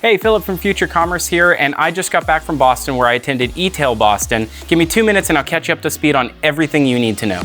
Hey, Philip from Future Commerce here, and I just got back from Boston where I attended Etail Boston. Give me 2 minutes and I'll catch you up to speed on everything you need to know.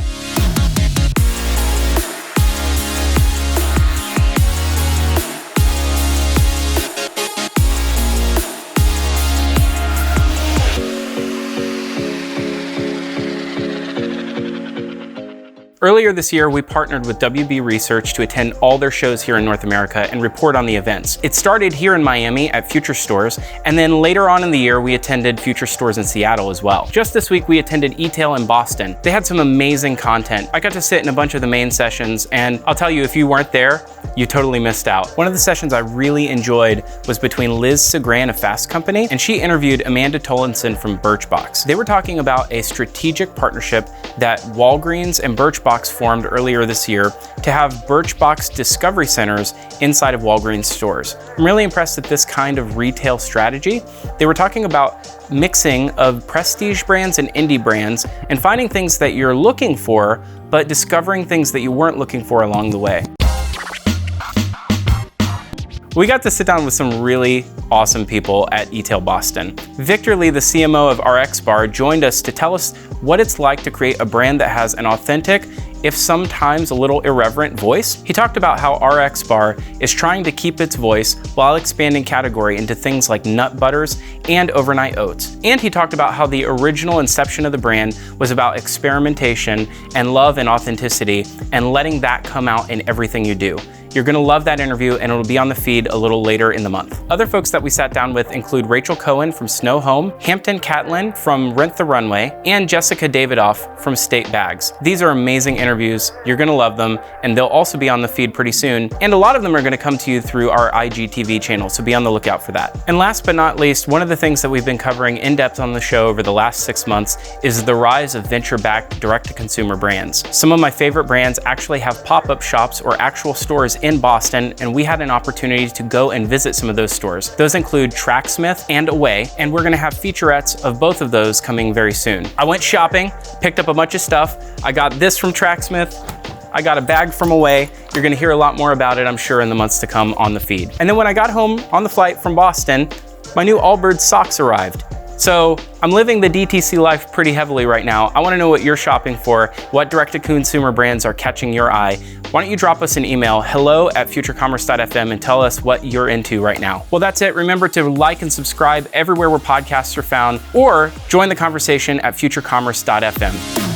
Earlier this year, we partnered with WB Research to attend all their shows here in North America and report on the events. It started here in Miami at Future Stores, and then later on in the year, we attended Future Stores in Seattle as well. Just this week, we attended Etail in Boston. They had some amazing content. I got to sit in a bunch of the main sessions, and I'll tell you, if you weren't there, you totally missed out. One of the sessions I really enjoyed was between Liz Segran of Fast Company, and she interviewed Amanda Tollinson from Birchbox. They were talking about a strategic partnership that Walgreens and Birchbox formed earlier this year to have Birchbox Discovery Centers inside of Walgreens stores. I'm really impressed at this kind of retail strategy. They were talking about mixing of prestige brands and indie brands and finding things that you're looking for, but discovering things that you weren't looking for along the way. We got to sit down with some really awesome people at Etail Boston. Victor Lee, the CMO of RX Bar, joined us to tell us what it's like to create a brand that has an authentic, if sometimes a little irreverent voice. He talked about how RX Bar is trying to keep its voice while expanding category into things like nut butters and overnight oats. And he talked about how the original inception of the brand was about experimentation and love and authenticity and letting that come out in everything you do. You're gonna love that interview, and it'll be on the feed a little later in the month. Other folks that we sat down with include Rachel Cohen from Snow Home, Hampton Catlin from Rent the Runway, and Jessica Davidoff from State Bags. These are amazing interviews. You're gonna love them, and they'll also be on the feed pretty soon. And a lot of them are gonna come to you through our IGTV channel, so be on the lookout for that. And last but not least, one of the things that we've been covering in depth on the show over the last 6 months is the rise of venture-backed direct-to-consumer brands. Some of my favorite brands actually have pop-up shops or actual stores in Boston, and we had an opportunity to go and visit some of those stores. Those include Tracksmith and Away, and we're gonna have featurettes of both of those coming very soon. I went shopping, picked up a bunch of stuff. I got this from Tracksmith. I got a bag from Away. You're gonna hear a lot more about it, I'm sure, in the months to come on the feed. And then when I got home on the flight from Boston, my new Allbirds socks arrived. So I'm living the DTC life pretty heavily right now. I wanna know what you're shopping for, what direct-to-consumer brands are catching your eye. Why don't you drop us an email, hello@futurecommerce.fm, and tell us what you're into right now. Well, that's it. Remember to like and subscribe everywhere where podcasts are found, or join the conversation at futurecommerce.fm.